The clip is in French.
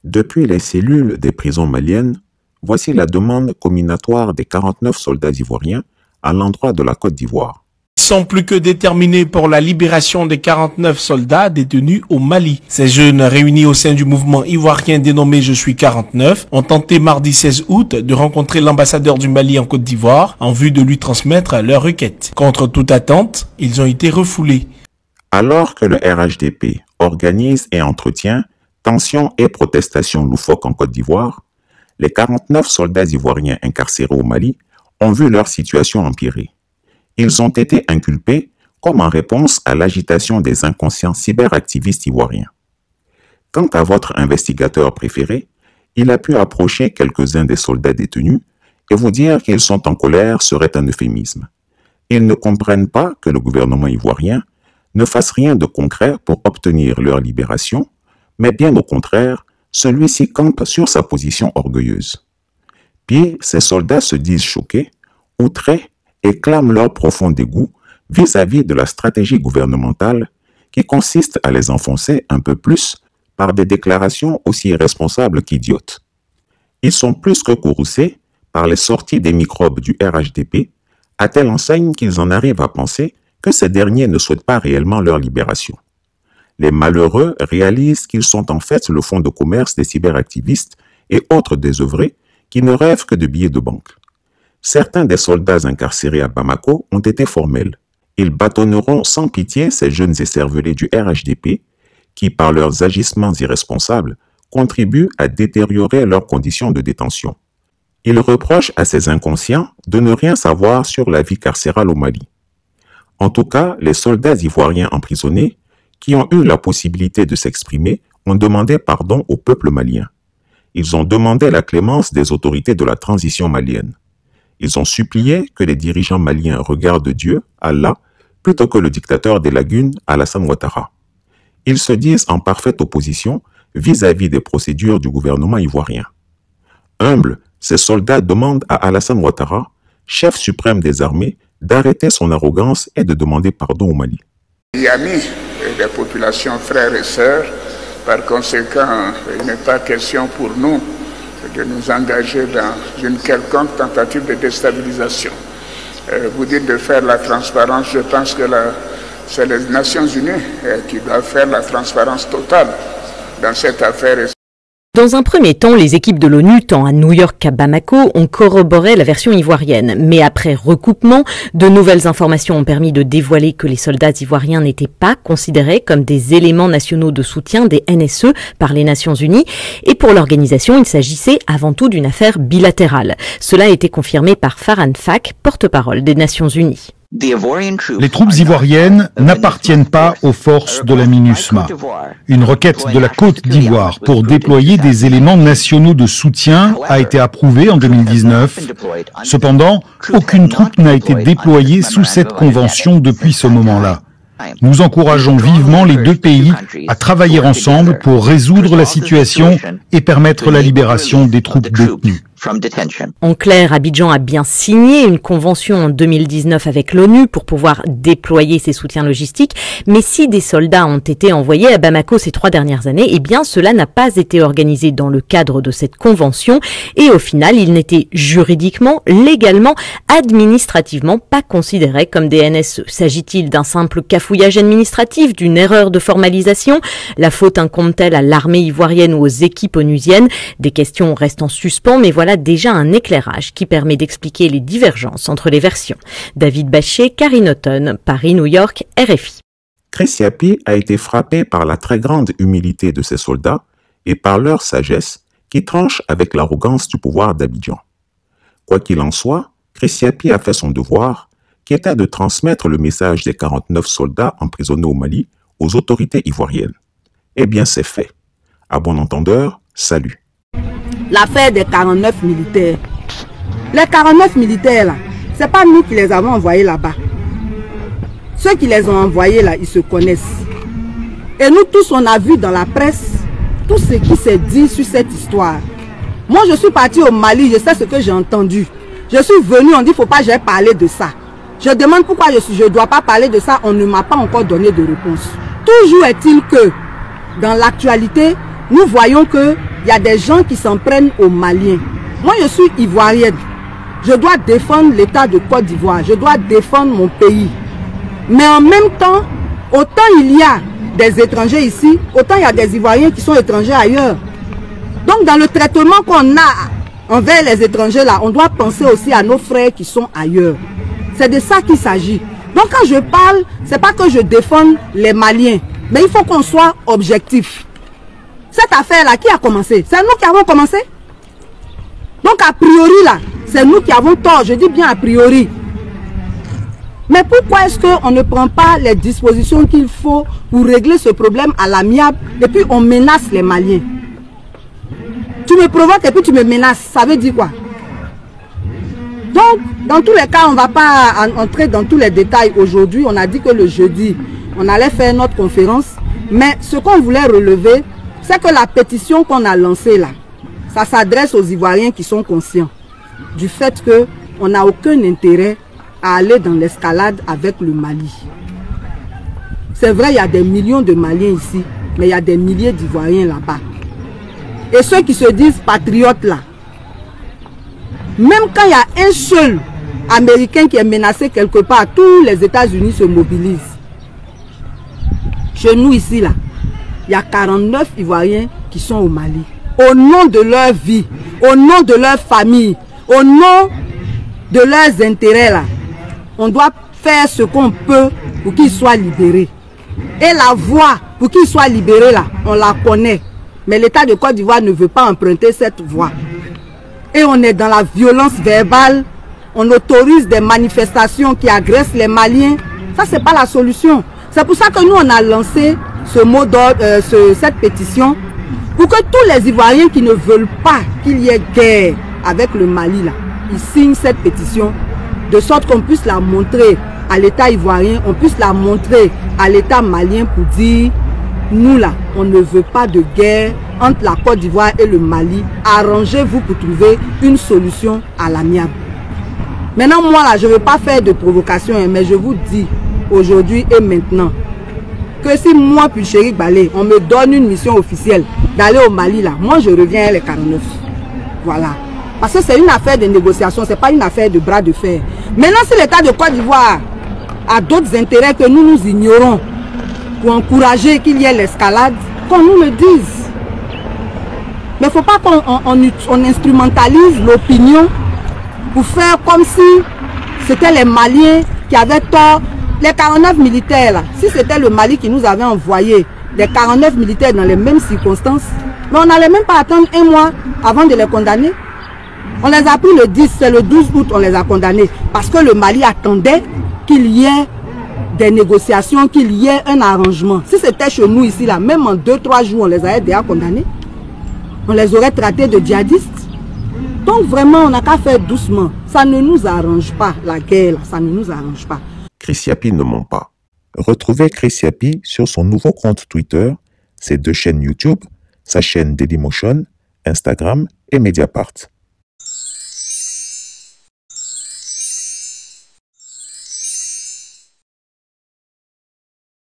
Depuis les cellules des prisons maliennes, voici la demande comminatoire des 49 soldats ivoiriens à l'endroit de la Côte d'Ivoire. Ils sont plus que déterminés pour la libération des 49 soldats détenus au Mali. Ces jeunes réunis au sein du mouvement ivoirien dénommé Je suis 49 ont tenté mardi 16 août de rencontrer l'ambassadeur du Mali en Côte d'Ivoire en vue de lui transmettre leur requête. Contre toute attente, ils ont été refoulés. Alors que le RHDP organise et entretient tensions et protestations loufoques en Côte d'Ivoire, les 49 soldats ivoiriens incarcérés au Mali ont vu leur situation empirer. Ils ont été inculpés comme en réponse à l'agitation des inconscients cyberactivistes ivoiriens. Quant à votre investigateur préféré, il a pu approcher quelques-uns des soldats détenus et vous dire qu'ils sont en colère serait un euphémisme. Ils ne comprennent pas que le gouvernement ivoirien ne fasse rien de concret pour obtenir leur libération, mais bien au contraire, celui-ci campe sur sa position orgueilleuse. Puis ces soldats se disent choqués, outrés et clament leur profond dégoût vis-à-vis de la stratégie gouvernementale qui consiste à les enfoncer un peu plus par des déclarations aussi irresponsables qu'idiotes. Ils sont plus que courroucés par les sorties des microbes du RHDP, à telle enseigne qu'ils en arrivent à penser que ces derniers ne souhaitent pas réellement leur libération. Les malheureux réalisent qu'ils sont en fait le fonds de commerce des cyberactivistes et autres désœuvrés qui ne rêvent que de billets de banque. Certains des soldats incarcérés à Bamako ont été formels. Ils bâtonneront sans pitié ces jeunes écervelés du RHDP qui, par leurs agissements irresponsables, contribuent à détériorer leurs conditions de détention. Ils reprochent à ces inconscients de ne rien savoir sur la vie carcérale au Mali. En tout cas, les soldats ivoiriens emprisonnés, qui ont eu la possibilité de s'exprimer, ont demandé pardon au peuple malien. Ils ont demandé la clémence des autorités de la transition malienne. Ils ont supplié que les dirigeants maliens regardent Dieu, Allah, plutôt que le dictateur des lagunes, Alassane Ouattara. Ils se disent en parfaite opposition vis-à-vis des procédures du gouvernement ivoirien. Humbles, ces soldats demandent à Alassane Ouattara, chef suprême des armées, d'arrêter son arrogance et de demander pardon au Mali. Amis des populations frères et sœurs, par conséquent, il n'est pas question pour nous de nous engager dans une quelconque tentative de déstabilisation. Vous dites de faire la transparence, je pense que c'est les Nations Unies qui doivent faire la transparence totale dans cette affaire. Dans un premier temps, les équipes de l'ONU, tant à New York qu'à Bamako, ont corroboré la version ivoirienne. Mais après recoupement, de nouvelles informations ont permis de dévoiler que les soldats ivoiriens n'étaient pas considérés comme des éléments nationaux de soutien des NSE par les Nations Unies. Et pour l'organisation, il s'agissait avant tout d'une affaire bilatérale. Cela a été confirmé par Farhan Fak, porte-parole des Nations Unies. Les troupes ivoiriennes n'appartiennent pas aux forces de la MINUSMA. Une requête de la Côte d'Ivoire pour déployer des éléments nationaux de soutien a été approuvée en 2019. Cependant, aucune troupe n'a été déployée sous cette convention depuis ce moment-là. Nous encourageons vivement les deux pays à travailler ensemble pour résoudre la situation et permettre la libération des troupes détenues. En clair, Abidjan a bien signé une convention en 2019 avec l'ONU pour pouvoir déployer ses soutiens logistiques, mais si des soldats ont été envoyés à Bamako ces 3 dernières années, eh bien cela n'a pas été organisé dans le cadre de cette convention et au final, ils n'étaient juridiquement, légalement, administrativement pas considérés comme des NSE. S'agit-il d'un simple cafouillage administratif, d'une erreur de formalisation? La faute incombe-t-elle à l'armée ivoirienne ou aux équipes onusiennes? Des questions restent en suspens, mais voilà déjà un éclairage qui permet d'expliquer les divergences entre les versions. David Bachet, Karine Auton, Paris-New York, RFI. Chris Yapi a été frappé par la très grande humilité de ses soldats et par leur sagesse qui tranche avec l'arrogance du pouvoir d'Abidjan. Quoi qu'il en soit, Chris Yapi a fait son devoir, qui était de transmettre le message des 49 soldats emprisonnés au Mali aux autorités ivoiriennes. Eh bien, c'est fait. À bon entendeur, salut. L'affaire des 49 militaires. Les 49 militaires, là, c'est pas nous qui les avons envoyés là-bas. Ceux qui les ont envoyés là, ils se connaissent. Et nous tous, on a vu dans la presse tout ce qui s'est dit sur cette histoire. Moi, je suis parti au Mali, je sais ce que j'ai entendu. Je suis venu, on dit, faut pas que j'aie parlé de ça. Je demande pourquoi je dois pas parler de ça, on ne m'a pas encore donné de réponse. Toujours est-il que, dans l'actualité, nous voyons que il y a des gens qui s'en prennent aux Maliens. Moi, je suis ivoirienne. Je dois défendre l'État de Côte d'Ivoire. Je dois défendre mon pays. Mais en même temps, autant il y a des étrangers ici, autant il y a des Ivoiriens qui sont étrangers ailleurs. Donc, dans le traitement qu'on a envers les étrangers là, on doit penser aussi à nos frères qui sont ailleurs. C'est de ça qu'il s'agit. Donc, quand je parle, c'est pas que je défende les Maliens, mais il faut qu'on soit objectif. Cette affaire-là, qui a commencé? C'est nous qui avons commencé. Donc, a priori, là, c'est nous qui avons tort. Je dis bien a priori. Mais pourquoi est-ce qu'on ne prend pas les dispositions qu'il faut pour régler ce problème à l'amiable et puis on menace les Maliens? Tu me provoques et puis tu me menaces. Ça veut dire quoi? Donc, dans tous les cas, on ne va pas entrer dans tous les détails aujourd'hui. On a dit que le jeudi, on allait faire notre conférence. Mais ce qu'on voulait relever, c'est que la pétition qu'on a lancée là, ça s'adresse aux Ivoiriens qui sont conscients du fait qu'on n'a aucun intérêt à aller dans l'escalade avec le Mali. C'est vrai, il y a des millions de Maliens ici, mais il y a des milliers d'Ivoiriens là-bas. Et ceux qui se disent patriotes là, même quand il y a un seul Américain qui est menacé quelque part, tous les États-Unis se mobilisent. Chez nous ici là, il y a 49 Ivoiriens qui sont au Mali. Au nom de leur vie, au nom de leur famille, au nom de leurs intérêts là, on doit faire ce qu'on peut pour qu'ils soient libérés. Et la voie pour qu'ils soient libérés là, on la connaît. Mais l'État de Côte d'Ivoire ne veut pas emprunter cette voie. Et on est dans la violence verbale, on autorise des manifestations qui agressent les Maliens. Ça, c'est pas la solution. C'est pour ça que nous, on a lancé ce mot d'ordre, cette pétition, pour que tous les Ivoiriens qui ne veulent pas qu'il y ait guerre avec le Mali, là, ils signent cette pétition, de sorte qu'on puisse la montrer à l'État ivoirien, on puisse la montrer à l'État malien pour dire, nous là, on ne veut pas de guerre entre la Côte d'Ivoire et le Mali. Arrangez-vous pour trouver une solution à l'amiable. Maintenant, moi là, je ne veux pas faire de provocation, mais je vous dis aujourd'hui et maintenant que si moi, puis Chéri Balé, on me donne une mission officielle d'aller au Mali là, moi je reviens à les 49. Voilà. Parce que c'est une affaire de négociation, c'est pas une affaire de bras de fer. Maintenant, si l'État de Côte d'Ivoire a d'autres intérêts que nous ignorons pour encourager qu'il y ait l'escalade, qu'on nous le dise. Mais il ne faut pas qu'on instrumentalise l'opinion pour faire comme si c'était les Maliens qui avaient tort. Les 49 militaires, là, si c'était le Mali qui nous avait envoyé les 49 militaires dans les mêmes circonstances, mais on n'allait même pas attendre un mois avant de les condamner. On les a pris le 10, c'est le 12 août on les a condamnés. Parce que le Mali attendait qu'il y ait des négociations, qu'il y ait un arrangement. Si c'était chez nous ici, là, même en 2-3 jours, on les avait déjà condamnés. On les aurait traités de djihadistes. Donc vraiment, on n'a qu'à faire doucement. Ça ne nous arrange pas, la guerre, là, ça ne nous arrange pas. Chris Yapi ne ment pas. Retrouvez Chris Yapi sur son nouveau compte Twitter, ses 2 chaînes YouTube, sa chaîne Dailymotion, Instagram et Mediapart.